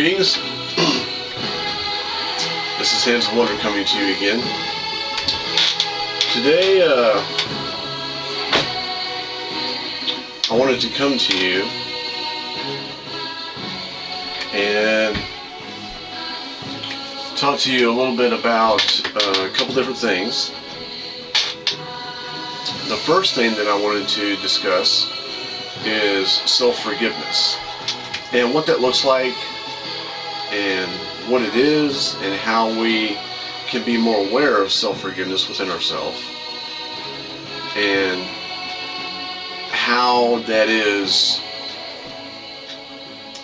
Greetings. This is Hands of Wonder coming to you again. Today, I wanted to come to you and talk to you a little bit about a couple different things. The first thing that I wanted to discuss is self-forgiveness and what that looks like and what it is and how we can be more aware of self-forgiveness within ourselves and how that is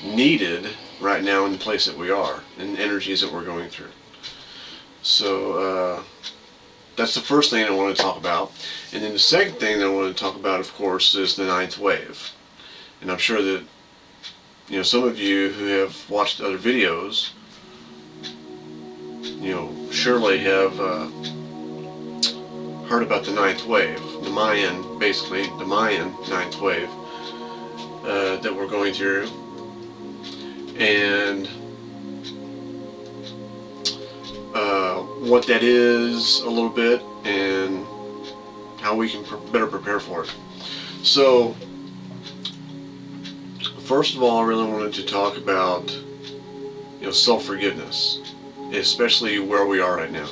needed right now in the place that we are and the energies that we're going through. So that's the first thing I want to talk about. And then the second thing that I want to talk about, of course, is the ninth wave. And I'm sure that some of you who have watched other videos surely have heard about the ninth wave, the Mayan ninth wave that we're going through, and what that is a little bit and how we can better prepare for it. So first of all, I really wanted to talk about self-forgiveness, especially where we are right now.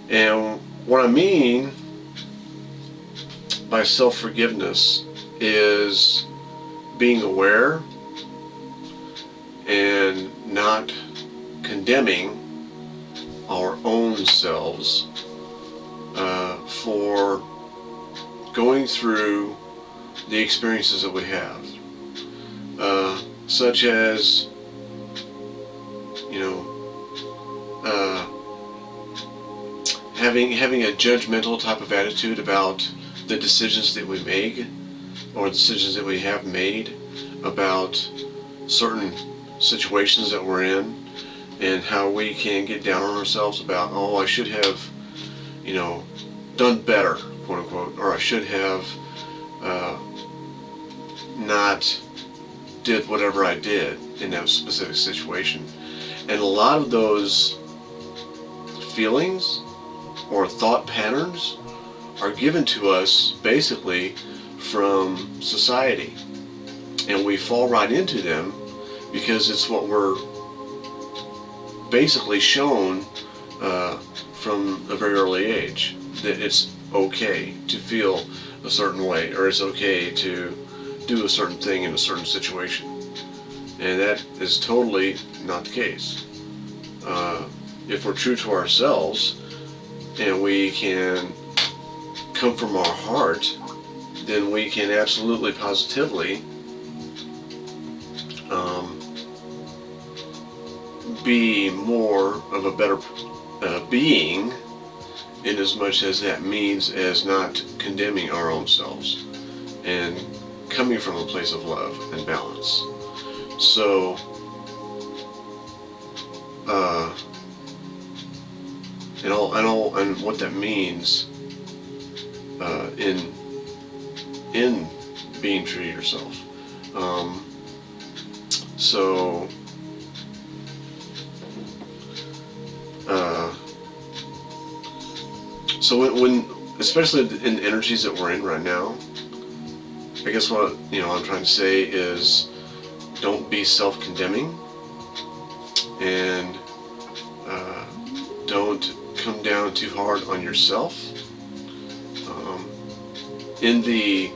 And what I mean by self-forgiveness is being aware and not condemning our own selves for going through the experiences that we have, such as having a judgmental type of attitude about the decisions that we make or decisions that we have made about certain situations that we're in, and how we can get down on ourselves about, oh, I should have done better, quote unquote, or I should have not did whatever I did in that specific situation. And a lot of those feelings or thought patterns are given to us basically from society, and we fall right into them because it's what we're basically shown from a very early age, that it's okay to feel a certain way, or it's okay to do a certain thing in a certain situation. And that is totally not the case. If we're true to ourselves and we can come from our heart, then we can absolutely positively be more of a better being, in as much as that means as not condemning our own selves and coming from a place of love and balance. So and what that means in being true to yourself. So when especially in the energies that we're in right now, I guess what I'm trying to say is, don't be self-condemning, and don't come down too hard on yourself in the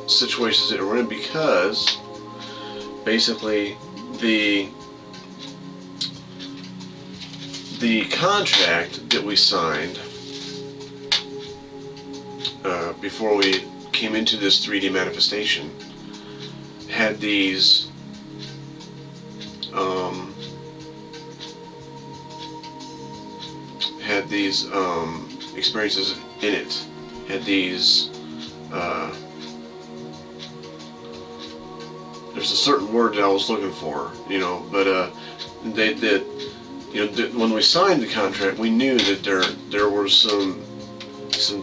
situations that we're in, because basically the contract that we signed before we came into this 3D manifestation had these experiences in it, had these there's a certain word that I was looking for, but when we signed the contract, we knew that there were some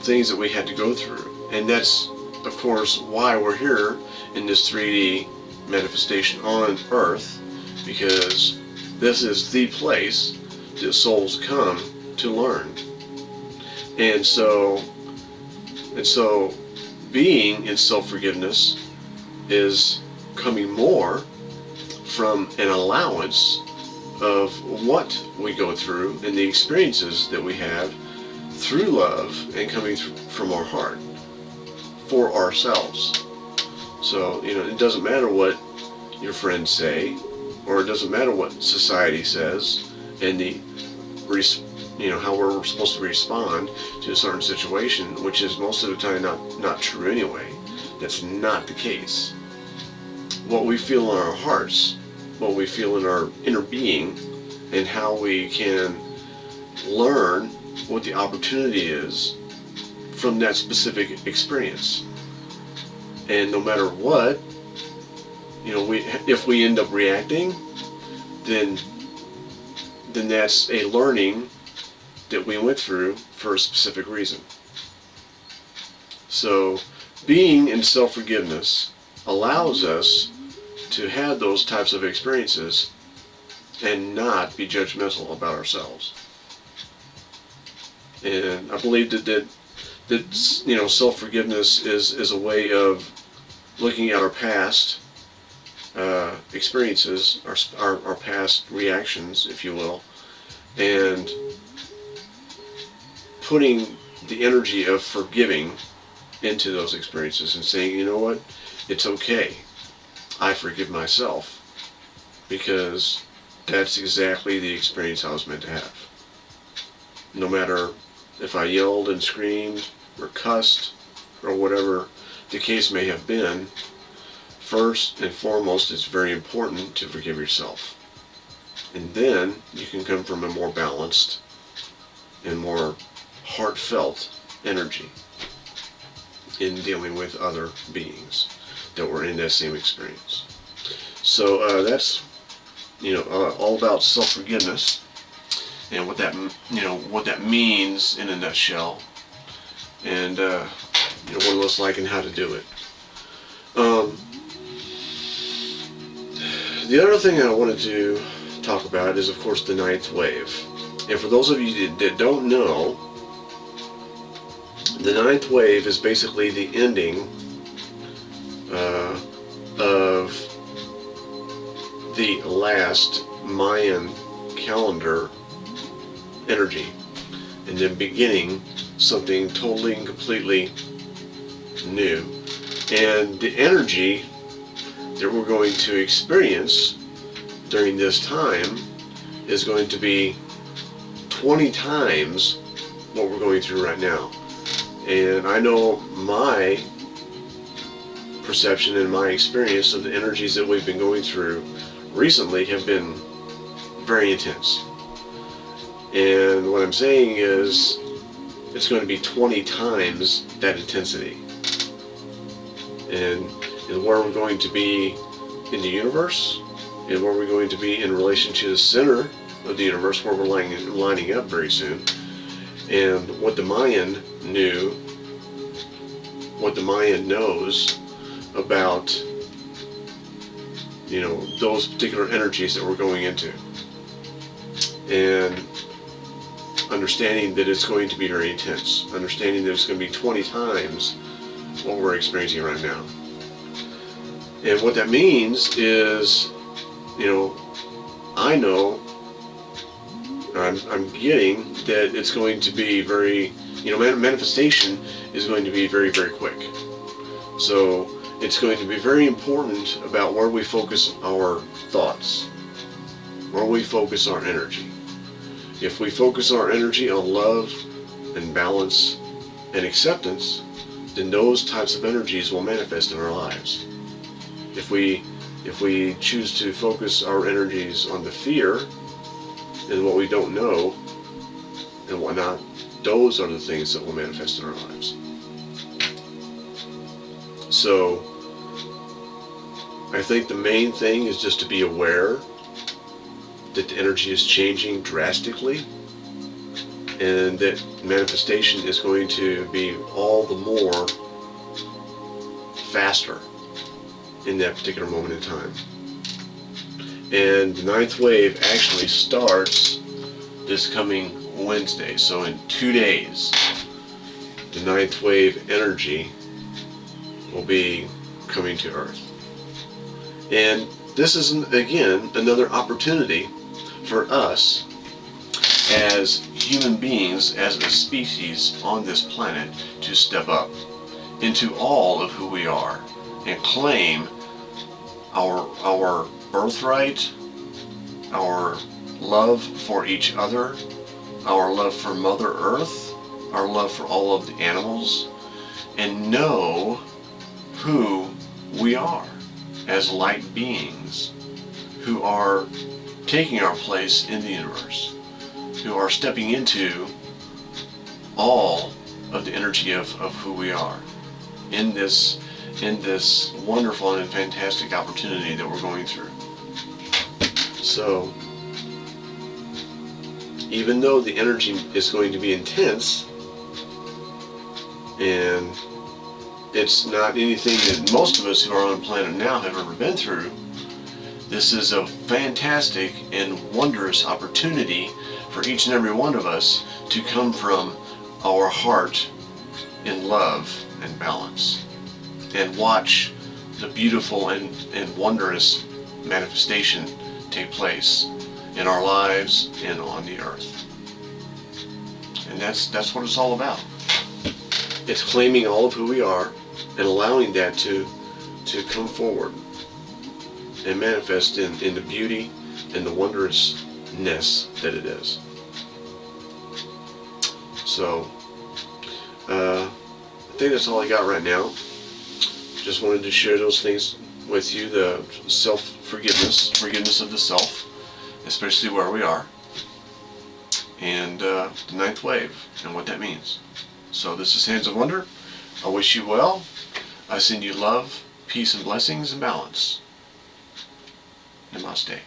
things that we had to go through, and that's of course why we're here in this 3D manifestation on Earth, because This is the place that souls come to learn. And so being in self-forgiveness is coming more from an allowance of what we go through and the experiences that we have through love and coming from our heart for ourselves. So, it doesn't matter what your friends say, or it doesn't matter what society says, and how we're supposed to respond to a certain situation, which is most of the time not true anyway. That's not the case. What we feel in our hearts, what we feel in our inner being, and how we can learn what the opportunity is from that specific experience. And no matter what, if we end up reacting, then that's a learning that we went through for a specific reason. So being in self-forgiveness allows us to have those types of experiences and not be judgmental about ourselves. And I believe that self-forgiveness is a way of looking at our past experiences, our past reactions, if you will, and putting the energy of forgiving into those experiences and saying, you know what, it's okay. I forgive myself because that's exactly the experience I was meant to have. No matter if I yelled and screamed or cussed or whatever the case may have been, first and foremost, it's very important to forgive yourself. And then you can come from a more balanced and more heartfelt energy in dealing with other beings that were in that same experience. So that's all about self-forgiveness and what that means in a nutshell, and what it looks like and how to do it. The other thing I wanted to talk about is, of course, the ninth wave. And for those of you that don't know, the ninth wave is basically the ending of the last Mayan calendar energy, and then beginning something totally and completely new. And the energy that we're going to experience during this time is going to be 20 times what we're going through right now. And I know my perception and my experience of the energies that we've been going through recently have been very intense. And what I'm saying is it's going to be 20 times that intensity. And where we're going to be in the universe, and where we're going to be in relation to the center of the universe, where we're lining up very soon, and what the Mayan knew, what the Mayan knows about those particular energies that we're going into, and understanding that it's going to be very intense, understanding that it's going to be 20 times what we're experiencing right now. And what that means is, I know, I'm getting that it's going to be very, manifestation is going to be very, very quick. So it's going to be very important about where we focus our thoughts, where we focus our energy. If we focus our energy on love and balance and acceptance, then those types of energies will manifest in our lives. If we choose to focus our energies on the fear and what we don't know and whatnot, those are the things that will manifest in our lives. So I think the main thing is just to be aware that the energy is changing drastically, and that manifestation is going to be all the more faster in that particular moment in time. And the ninth wave actually starts this coming Wednesday. So in 2 days, the ninth wave energy will be coming to Earth. And this is, again, another opportunity for us as human beings, as a species on this planet, to step up into all of who we are and claim our birthright, our love for each other, our love for Mother Earth, our love for all of the animals, and know who we are as light beings who are taking our place in the universe, who are stepping into all of the energy of who we are in this wonderful and fantastic opportunity that we're going through. So even though the energy is going to be intense, and it's not anything that most of us who are on planet now have ever been through, this is a fantastic and wondrous opportunity for each and every one of us to come from our heart in love and balance, and watch the beautiful and wondrous manifestation take place in our lives and on the earth. And that's what it's all about. It's claiming all of who we are and allowing that to come forward and manifest in the beauty and the wondrousness that it is. So I think that's all I got right now. Just wanted to share those things with you, the forgiveness of the self, especially where we are, and the ninth wave and what that means. So this is Hands of Wonder. I wish you well. I send you love, peace, and blessings, and balance. Namaste.